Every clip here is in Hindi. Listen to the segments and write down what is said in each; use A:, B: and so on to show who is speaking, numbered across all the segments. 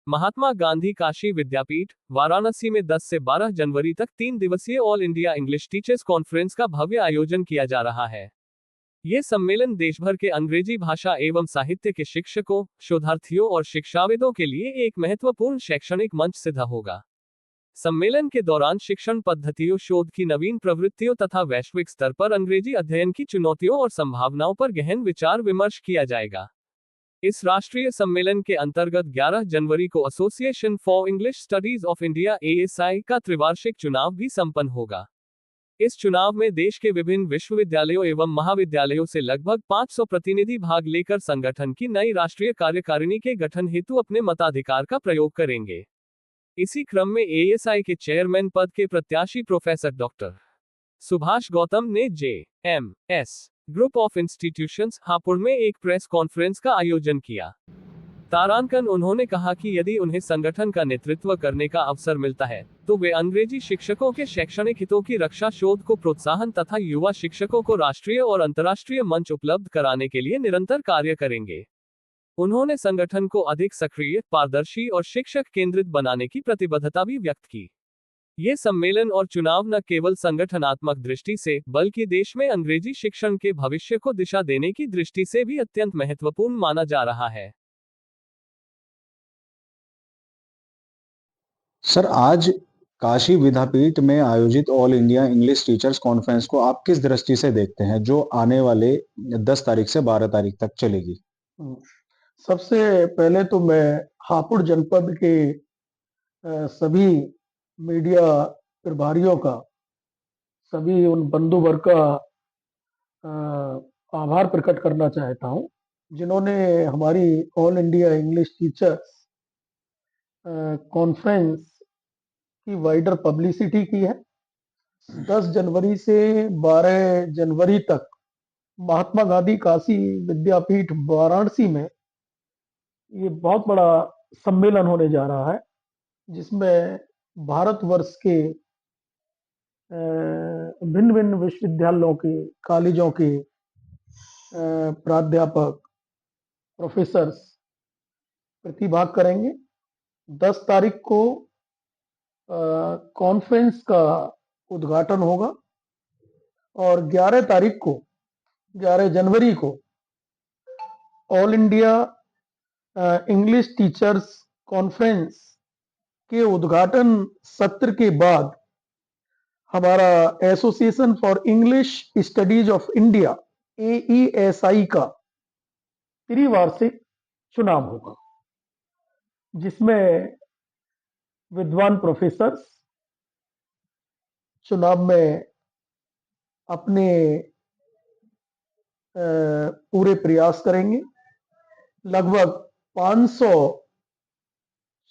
A: महात्मा गांधी काशी विद्यापीठ, वाराणसी में 10 से 12 जनवरी तक 3 दिवसीय all India English teachers conference का भव्य आयोजन किया जा रहा है। ये सम्मेलन देश भर के अंग्रेजी भाषा एवं साहित्य के शिक्षकों, शोधार्थियों और शिक्षाविदों के लिए एक महत्वपूर्ण शैक्षणिक मंच सिद्ध होगा। सम्मेलन के दौरान शिक्षण पद्धतियों, शोध की नवीन प्रवृत्तियों तथा वैश्विक स्तर पर अंग्रेजी अध्ययन की चुनौतियों और संभावनाओं पर गहन विचार विमर्श किया जाएगा। इस राष्ट्रीय सम्मेलन के अंतर्गत 11 जनवरी को association for English studies of India (ASI) का त्रिवार्षिक चुनाव भी संपन्न होगा। इस चुनाव में देश के विभिन्न विश्वविद्यालयों एवं महाविद्यालयों से लगभग 500 प्रतिनिधि भाग लेकर संगठन की नई राष्ट्रीय कार्यकारिणी के गठन हेतु अपने मताधिकार का प्रयोग करेंगे। इसी क्रम में ASI के चेयरमैन पद के प्रत्याशी प्रोफेसर डॉक्टर सुभाष गौतम ने JMS group of institutions, Hapur में एक प्रेस कॉन्फ्रेंस का आयोजन किया। तारांकन उन्होंने कहा कि यदि उन्हें संगठन का नेतृत्व करने का अवसर मिलता है, तो वे अंग्रेजी शिक्षकों के शैक्षणिक हितों की रक्षा, शोध को प्रोत्साहन तथा युवा शिक्षकों को राष्ट्रीय और अंतर्राष्ट्रीय मंच उपलब्ध कराने के लिए निरंतर कार्य करेंगे। उन्होंने संगठन को अधिक सक्रिय, पारदर्शी और शिक्षक केंद्रित बनाने की प्रतिबद्धता भी व्यक्त की। ये सम्मेलन और चुनाव न केवल संगठनात्मक दृष्टि से, बल्कि देश में अंग्रेजी शिक्षण के भविष्य को दिशा देने की दृष्टि से भी अत्यंत महत्वपूर्ण माना जा रहा है।
B: सर, आज काशी विद्यापीठ में आयोजित all India English teachers conference को आप किस दृष्टि से देखते हैं, जो आने वाले 10 तारीख से 12 तारीख तक चलेगी?
C: सबसे पहले तो मैं हापुड़ जनपद के सभी मीडिया प्रभारियों का, सभी उन बंधु वर्ग का आभार प्रकट करना चाहता हूं, जिन्होंने हमारी all India English teachers conference की वाइडर पब्लिसिटी की है। 10 जनवरी से 12 जनवरी तक महात्मा गांधी काशी विद्यापीठ वाराणसी में ये बहुत बड़ा सम्मेलन होने जा रहा है, जिसमें भारतवर्ष के भिन्न भिन्न विश्वविद्यालयों के, कॉलेजों के प्राध्यापक, प्रोफेसर्स प्रतिभाग करेंगे। 10 तारीख को कॉन्फ्रेंस का उद्घाटन होगा और 11 जनवरी को all India English teachers conference के उद्घाटन सत्र के बाद हमारा association for English studies of India AESI का त्रिवार्षिक चुनाव होगा, जिसमें विद्वान प्रोफेसर्स चुनाव में अपने पूरे प्रयास करेंगे। लगभग 500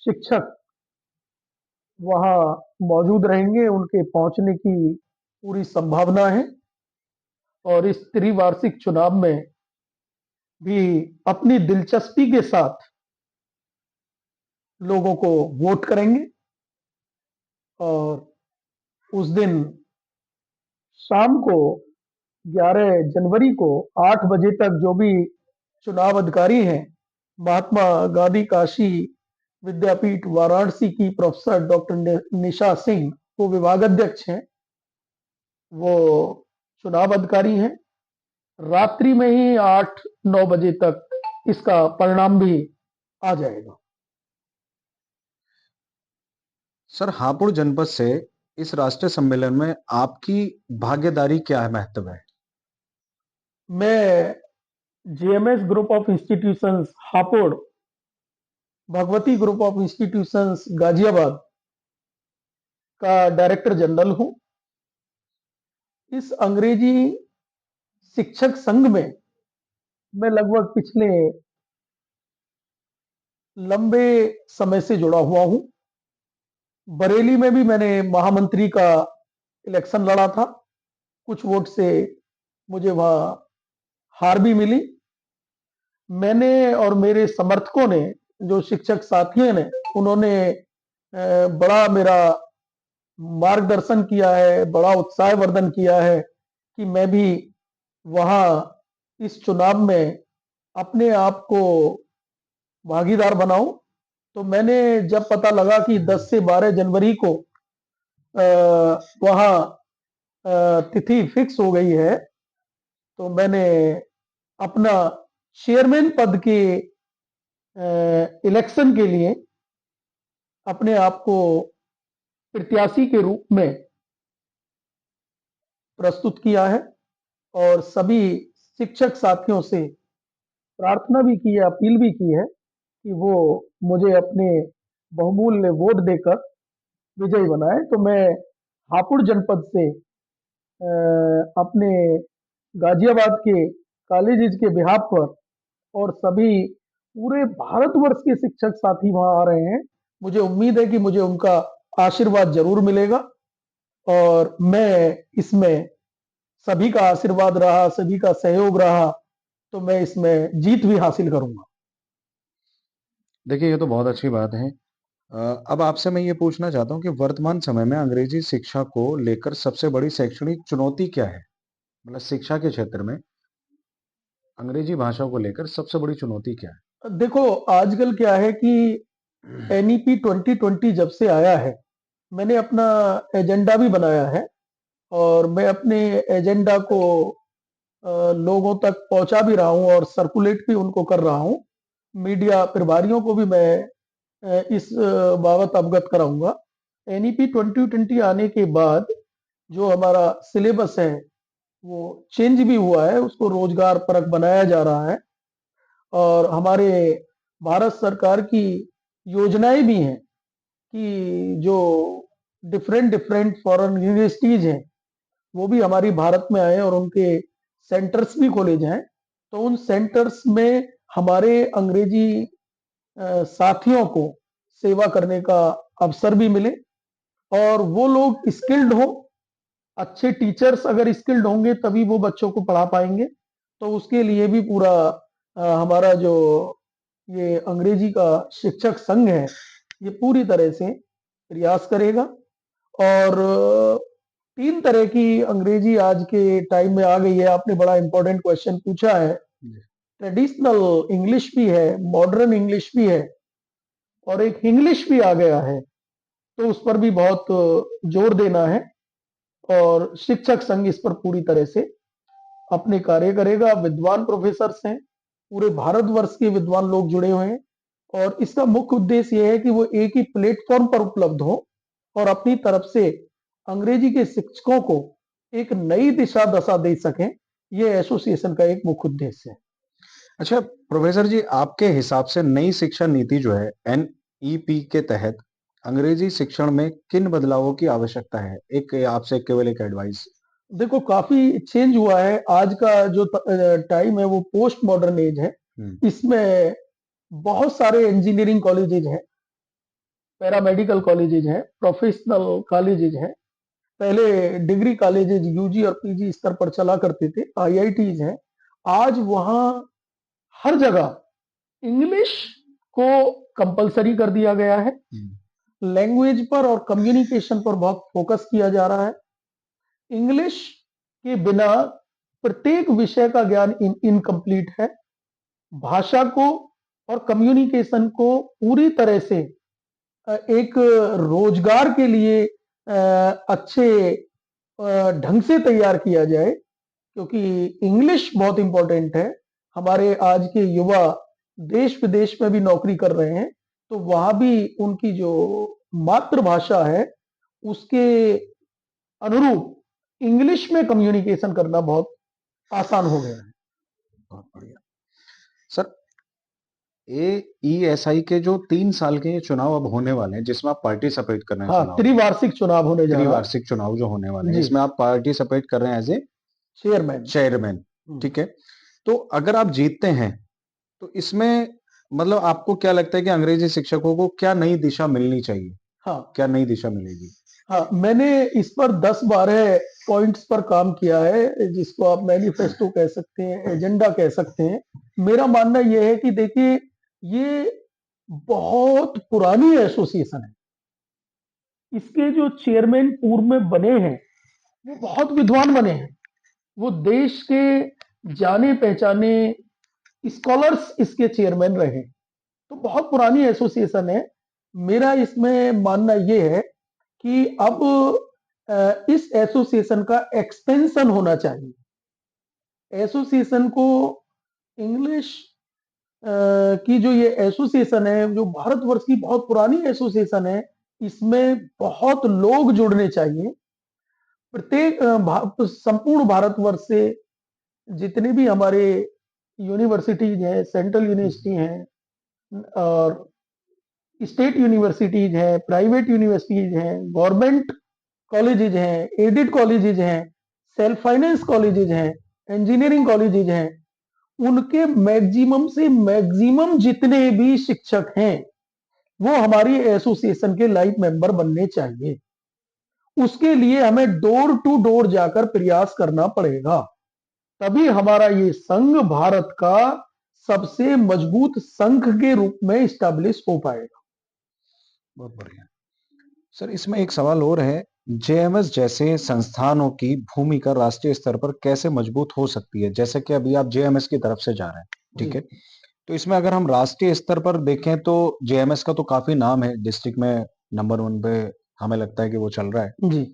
C: शिक्षक वहां मौजूद रहेंगे, उनके पहुंचने की पूरी संभावना है और इस त्रिवार्षिक चुनाव में भी अपनी दिलचस्पी के साथ लोगों को वोट करेंगे और उस दिन शाम को 11 जनवरी को 8 बजे तक जो भी चुनाव अधिकारी हैं, महात्मा गांधी काशी विद्यापीठ वाराणसी की प्रोफेसर डॉक्टर निशा सिंह, वो विभागाध्यक्ष हैं, वो चुनाव अधिकारी हैं। रात्रि में ही 8-9 बजे तक इसका परिणाम भी आ जाएगा।
B: सर, हापुड़ जनपद से इस राष्ट्रीय सम्मेलन में आपकी भागीदारी क्या है, महत्व है?
C: मैं JMS group of institutions Hapur, Bhagwati group of institutions Ghaziabad का डायरेक्टर जनरल हूं। इस अंग्रेजी शिक्षक संघ में मैं लगभग पिछले लंबे समय से जुड़ा हुआ हूं। बरेली में भी मैंने महामंत्री का इलेक्शन लड़ा था, कुछ वोट से मुझे वहां हार भी मिली। मैंने और मेरे समर्थकों ने, जो शिक्षक साथियों ने, उन्होंने बड़ा मेरा मार्गदर्शन किया है, बड़ा उत्साहवर्धन किया है कि मैं भी वहां इस चुनाव में अपने आप को भागीदार बनाऊं तो मैंने जब पता लगा कि 10 से 12 जनवरी को वहाँ तिथि फिक्स हो गई है, तो मैंने अपना चेयरमैन पद के इलेक्शन के लिए अपने आप को प्रत्याशी के रूप में प्रस्तुत किया है और सभी शिक्षक साथियों से प्रार्थना भी की है, अपील भी की है कि वो मुझे अपने बहुमूल्य वोट देकर विजयी बनाए। तो मैं हापुड़ जनपद से अपने गाजियाबाद के कॉलेजेस के बिहाफ पर और सभी पूरे भारतवर्ष के शिक्षक साथी वहां आ रहे हैं। मुझे उम्मीद है कि मुझे उनका आशीर्वाद जरूर मिलेगा और मैं इसमें सभी का आशीर्वाद रहा, सभी का सहयोग रहा, तो मैं इसमें जीत भी हासिल करूंगा।
B: देखिए, ये तो बहुत अच्छी बात है। अब आपसे मैं ये पूछना चाहता हूँ कि वर्तमान समय में अंग्रेजी शिक्षा को लेकर सबसे बड़ी शैक्षणिक चुनौती क्या है? मतलब शिक्षा के क्षेत्र में अंग्रेजी भाषा को लेकर सबसे बड़ी चुनौती क्या है?
C: देखो, आजकल क्या है कि एनईपी 2020 जब से आया है, मैंने अपना एजेंडा भी बनाया है और मैं अपने एजेंडा को लोगों तक पहुंचा भी रहा हूं और सर्कुलेट भी उनको कर रहा हूं। मीडिया प्रभारियों को भी मैं इस बाबत अवगत कराऊंगा। एनईपी 2020 आने के बाद जो हमारा सिलेबस है वो चेंज भी हुआ है, उसको रोजगार परक बनाया जा रहा है और हमारे भारत सरकार की योजनाएं भी हैं कि जो डिफरेंट डिफरेंट फॉरेन यूनिवर्सिटीज हैं वो भी हमारी भारत में आए और उनके सेंटर्स भी खोले जाएं। तो उन सेंटर्स में हमारे अंग्रेजी साथियों को सेवा करने का अवसर भी मिले और वो लोग स्किल्ड हो। अच्छे टीचर्स अगर स्किल्ड होंगे तभी वो बच्चों को पढ़ा पाएंगे। तो उसके लिए भी पूरा हमारा जो ये अंग्रेजी का शिक्षक संघ है ये पूरी तरह से प्रयास करेगा। और 3 तरह की अंग्रेजी आज के टाइम में आ गई है। आपने बड़ा इंपॉर्टेंट क्वेश्चन पूछा है। ट्रेडिशनल इंग्लिश भी है, मॉडर्न इंग्लिश भी है और एक इंग्लिश भी आ गया है, तो उस पर भी बहुत जोर देना है और शिक्षक संघ इस पर पूरी तरह से अपने कार्य करेगा। विद्वान प्रोफेसर हैं, पूरे भारतवर्ष के विद्वान लोग जुड़े हुए हैं और इसका मुख्य उद्देश्य यह है कि वो एक ही प्लेटफॉर्म पर उपलब्ध हो और अपनी तरफ से अंग्रेजी के शिक्षकों को एक नई दिशा दशा दे सकें। ये एसोसिएशन का एक मुख्य उद्देश्य है।
B: अच्छा, प्रोफेसर जी, आपके हिसाब से नई शिक्षा नीति जो है एनईपी के तहत अंग्रेजी शिक्षण में किन बदलावों की आवश्यकता है? एक आपसे केवल एक एडवाइस।
C: देखो, काफी चेंज हुआ है। आज का जो टाइम है वो पोस्ट मॉडर्न एज है। इसमें बहुत सारे इंजीनियरिंग कॉलेजेज हैं, पैरामेडिकल कॉलेजेज हैं, प्रोफेशनल कॉलेजेज हैं। पहले डिग्री कॉलेजेज यूजी और पीजी स्तर पर चला करते थे, आईआईटीज हैं। आज वहां हर जगह इंग्लिश को कंपलसरी कर दिया गया है। लैंग्वेज पर और कम्युनिकेशन पर बहुत फोकस किया जा रहा है। इंग्लिश के बिना प्रत्येक विषय का ज्ञान इनकम्प्लीट है। भाषा को और कम्युनिकेशन को पूरी तरह से एक रोजगार के लिए अच्छे ढंग से तैयार किया जाए, क्योंकि इंग्लिश बहुत इंपॉर्टेंट है। हमारे आज के युवा देश विदेश में भी नौकरी कर रहे हैं, तो वहां भी उनकी जो मातृभाषा है उसके अनुरूप इंग्लिश में कम्युनिकेशन करना बहुत आसान हो गया है।
B: बहुत बढ़िया सर। एईएसआई के जो 3 साल के ये चुनाव अब होने वाले हैं, जिसमें आप पार्टिसिपेट कर रहे हैं,
C: हाँ, त्रिवार्षिक चुनाव होने जा रहा है।
B: त्रिवार्षिक चुनाव जो होने वाले हैं,
C: जी।
B: इसमें आप पार्टिसिपेट कर रहे हैं एज ए चेयरमैन। ठीक है, तो अगर आप जीतते हैं तो इसमें मतलब आपको क्या लगता है कि अंग्रेजी शिक्षकों को क्या नई दिशा मिलनी चाहिए?
C: हाँ,
B: क्या नई दिशा मिलेगी?
C: हाँ, मैंने इस पर 10-12 पॉइंट्स पर काम किया है, जिसको आप मैनिफेस्टो कह सकते हैं, एजेंडा कह सकते हैं। मेरा मानना यह है कि देखिए, ये बहुत पुरानी एसोसिएशन है। इसके जो चेयरमैन पूर्व में बने हैं वो बहुत विद्वान बने हैं। वो देश के जाने पहचाने स्कॉलर्स इसके चेयरमैन रहे। तो बहुत पुरानी एसोसिएशन है मेरा इसमें मानना ये है कि अब इस एसोसिएशन का एक्सपेंशन होना चाहिए। एसोसिएशन को इंग्लिश की जो ये एसोसिएशन है, जो भारतवर्ष की बहुत पुरानी एसोसिएशन है, इसमें बहुत लोग जुड़ने चाहिए। प्रत्येक संपूर्ण भारतवर्ष से जितने भी हमारे यूनिवर्सिटीज हैं, सेंट्रल यूनिवर्सिटी हैं और स्टेट यूनिवर्सिटीज हैं, प्राइवेट यूनिवर्सिटीज हैं, गवर्नमेंट कॉलेजेज हैं, एडेड कॉलेजेज हैं, सेल्फ फाइनेंस कॉलेजेज हैं, इंजीनियरिंग कॉलेजेज हैं, उनके मैक्सिमम से मैक्सिमम जितने भी शिक्षक हैं वो हमारी एसोसिएशन के लाइफ मेंबर बनने चाहिए। उसके लिए हमें डोर टू डोर जाकर प्रयास करना पड़ेगा, तभी हमारा ये संघ भारत का सबसे मजबूत संघ के रूप में स्टैब्लिश हो पाएगा।
B: बहुत बढ़िया। सर, इसमें एक सवाल और है, जेएमएस जैसे संस्थानों की भूमिका राष्ट्रीय स्तर पर कैसे मजबूत हो सकती है? जैसे कि अभी आप जेएमएस की तरफ से जा रहे हैं, ठीक है? तो इसमें अगर हम राष्ट्रीय स्तर पर देखें तो जेएमएस का तो काफ़ी नाम है, डिस्ट्रिक्ट में नंबर 1 पे हमें लगता है कि वो चल रहा है।
C: जी।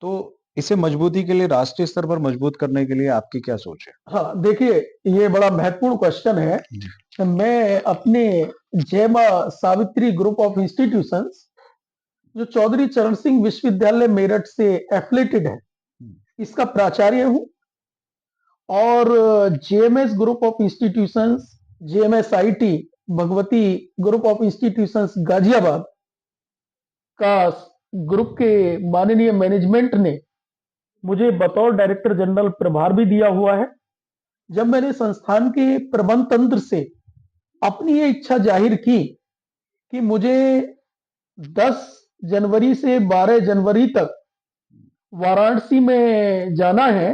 B: तो इसे मजबूती के लिए राष्ट्रीय स्तर पर मजबूत करने के लिए आपकी क्या सोच है?
C: हाँ, देखिए ये बड़ा महत्वपूर्ण क्वेश्चन है।
B: जी।
C: मैं अपने जय मां सावित्री ग्रुप ऑफ इंस्टीट्यूशंस जो चौधरी चरण सिंह विश्वविद्यालय मेरठ से एफिलेटेड है, इसका प्राचार्य हूं और JMS group of institutions, JMS IT Bhagwati group of institutions Ghaziabad का ग्रुप के माननीय मैनेजमेंट ने मुझे बतौर डायरेक्टर जनरल प्रभार भी दिया हुआ है। जब मैंने संस्थान के प्रबंध तंत्र से अपनी ये इच्छा जाहिर की कि मुझे 10 जनवरी से 12 जनवरी तक वाराणसी में जाना है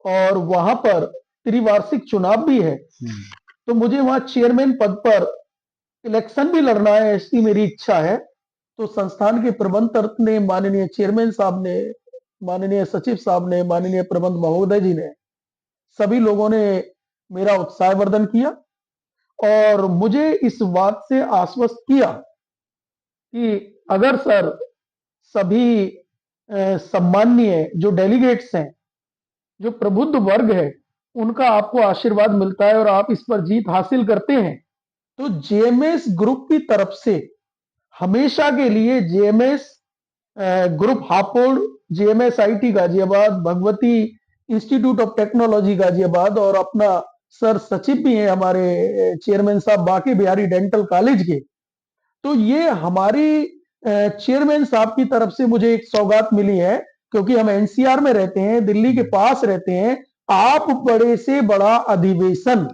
C: और वहां पर त्रिवार्षिक चुनाव भी है, तो मुझे वहां चेयरमैन पद पर इलेक्शन भी लड़ना है, ऐसी मेरी इच्छा है। तो संस्थान के प्रबंध तंत्र ने, माननीय चेयरमैन साहब ने, माननीय सचिव साहब ने, माननीय प्रबंध महोदय जी ने, सभी लोगों ने मेरा उत्साहवर्धन किया और मुझे इस बात से आश्वस्त किया कि अगर सर सभी सम्माननीय जो डेलीगेट्स हैं, जो प्रबुद्ध वर्ग है, उनका आपको आशीर्वाद मिलता है और आप इस पर जीत हासिल करते हैं, तो जेएमएस ग्रुप की तरफ से हमेशा के लिए JMS group Hapur, JMS IT Ghaziabad, Bhagwati institute of technology Ghaziabad और अपना सर सचिव भी हैं हमारे चेयरमैन साहब बांके बिहारी डेंटल कॉलेज के, तो ये हमारी चेयरमैन साहब की तरफ से मुझे एक सौगात मिली है, क्योंकि हम एनसीआर में रहते हैं, दिल्ली के पास रहते हैं। आप बड़े से बड़ा अधिवेशन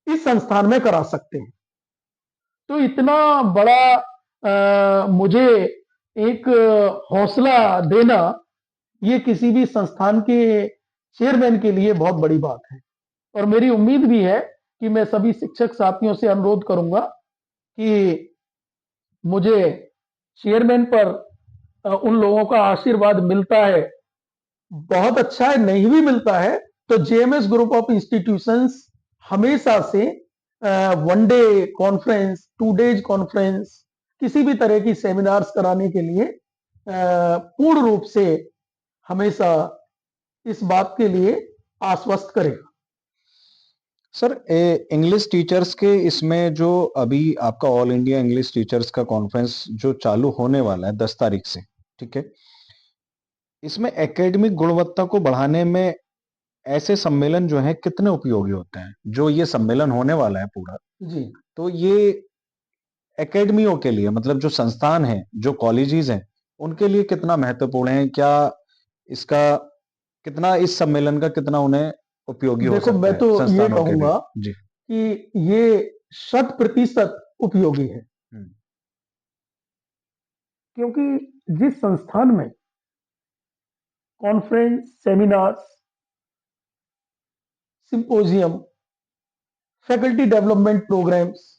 C: इस संस्थान में करा सकते हैं, तो इतना बड़ा मुझे एक हौसला देना, ये किसी भी संस्थान के चेयरमैन के लिए बहुत बड़ी बात है। और मेरी उम्मीद भी है कि मैं सभी शिक्षक साथियों से अनुरोध करूंगा कि मुझे चेयरमैन पर उन लोगों का आशीर्वाद मिलता है, बहुत अच्छा है, नहीं भी मिलता है तो जेएमएस ग्रुप ऑफ इंस्टीट्यूशंस हमेशा से 1 डे कॉन्फ्रेंस, 2 डेज कॉन्फ्रेंस, किसी भी तरह की सेमिनार्स कराने के लिए पूर्ण रूप से हमेशा इस बात के लिए आश्वस्त करेगा।
B: सर, इंग्लिश टीचर्स के इसमें जो अभी आपका ऑल इंडिया इंग्लिश टीचर्स का कॉन्फ्रेंस जो चालू होने वाला है 10 तारीख से, ठीक है? इसमें एकेडमिक गुणवत्ता को बढ़ाने में ऐसे सम्मेलन जो हैं कितने उपयोगी होते हैं? जो ये सम्मेलन होने वाला है पूरा,
C: जी।
B: तो ये एकेडमियों के लिए मतलब जो संस्थान हैं, जो कॉलेजेस हैं, उनके लिए कितना महत्वपूर्ण है? क्या इसका कितना इस सम्मेलन का कितना उन्हें उपयोगी हो
C: देखो,
B: सकता
C: मैं
B: है
C: तो ये
B: संस्थानों के लिए?
C: कहूंगा
B: जी।
C: कि ये 100% उपयोगी है,
B: हुँ।
C: क्योंकि जिस संस्थान में conference, seminars, symposium, faculty development programs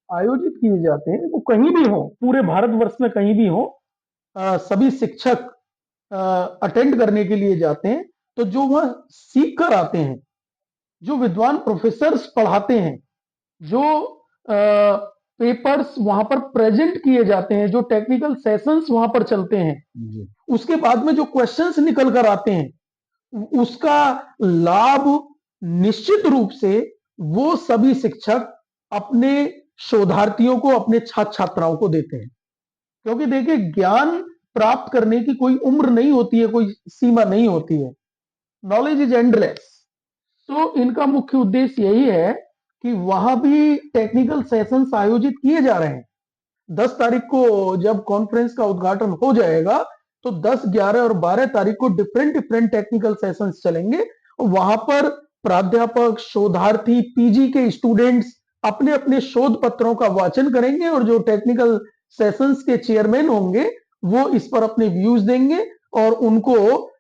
C: आयोजित किए जाते हैं, वो कहीं भी हो, पूरे भारतवर्ष में कहीं भी हो, सभी शिक्षक अटेंड करने के लिए जाते हैं, तो जो वह सीख कर आते हैं, जो विद्वान प्रोफेसर्स पढ़ाते हैं, जो पेपर्स वहां पर प्रेजेंट किए जाते हैं, जो टेक्निकल सेशंस वहां पर चलते हैं,
B: जी।
C: उसके बाद में जो क्वेश्चंस निकल कर आते हैं, उसका लाभ निश्चित रूप से वो सभी शिक्षक अपने शोधार्थियों को, अपने छात्र छात्राओं को देते हैं। क्योंकि देखिए, ज्ञान प्राप्त करने की कोई उम्र नहीं होती है, कोई सीमा नहीं होती है। Knowledge is endless. तो इनका मुख्य उद्देश्य यही है कि वहां भी टेक्निकल सेशंस आयोजित किए जा रहे हैं। 10 तारीख को जब कॉन्फ्रेंस का उद्घाटन हो जाएगा, तो 10, 11 और 12 तारीख को डिफरेंट डिफरेंट टेक्निकल सेशंस चलेंगे। वहां पर प्राध्यापक, शोधार्थी, पीजी के स्टूडेंट्स अपने अपने शोध पत्रों का वाचन करेंगे, और जो टेक्निकल सेशंस के चेयरमैन होंगे वो इस पर अपने व्यूज देंगे, और उनको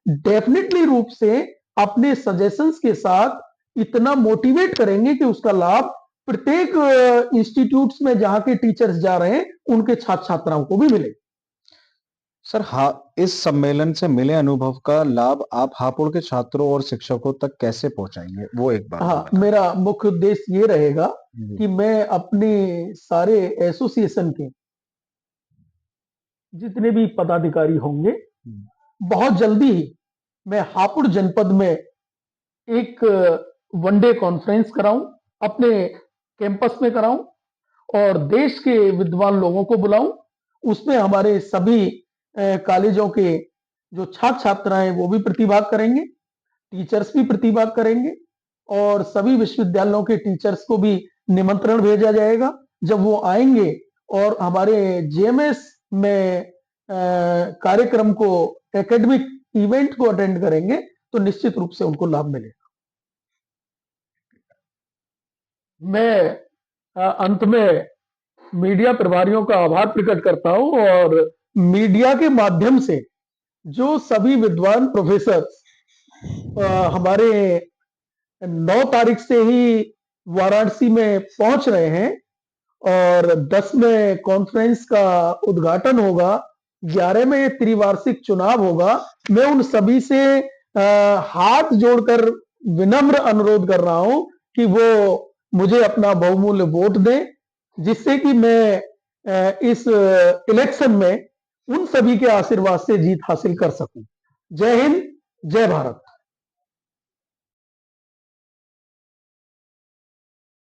C: डेफिनेटली रूप से अपने सजेशंस के साथ इतना मोटिवेट करेंगे कि उसका लाभ प्रत्येक इंस्टीट्यूट्स में जहां के टीचर्स जा रहे हैं उनके छात्र छात्राओं को भी मिले।
B: सर, इस सम्मेलन से मिले अनुभव का लाभ आप हापुड़ के छात्रों और शिक्षकों तक कैसे पहुंचाएंगे, वो एक बार
C: हाँ,
B: बताएं।
C: मेरा मुख्य उद्देश्य ये रहेगा
B: जी।
C: कि मैं अपने सारे एसोसिएशन के जितने भी पदाधिकारी होंगे,
B: हम्म।
C: बहुत जल्दी ही मैं हापुड़ जनपद में एक वनडे कॉन्फ्रेंस कराऊं, अपने कैंपस में कराऊं, और देश के विद्वान लोगों को बुलाऊं। उसमें हमारे सभी कॉलेजों के जो छात्र छात्राएं वो भी प्रतिभाग करेंगे, टीचर्स भी प्रतिभाग करेंगे, और सभी विश्वविद्यालयों के टीचर्स को भी निमंत्रण भेजा जाएगा। जब वो आएंगे और हमारे जेएमएस में कार्यक्रम को, एकेडमिक इवेंट को अटेंड करेंगे, तो निश्चित रूप से उनको लाभ मिलेगा। मैं अंत में मीडिया प्रभारियों का आभार प्रकट करता हूं, और मीडिया के माध्यम से जो सभी विद्वान प्रोफेसर हमारे 9 तारीख से ही वाराणसी में पहुंच रहे हैं, और 10 में कॉन्फ्रेंस का उद्घाटन होगा, 11 में त्रिवार्षिक चुनाव होगा। मैं उन सभी से हाथ जोड़कर विनम्र अनुरोध कर रहा हूं कि वो मुझे अपना बहुमूल्य वोट दें, जिससे कि मैं इस इलेक्शन में उन सभी के आशीर्वाद से जीत हासिल कर सकूं। जय हिंद, जय भारत।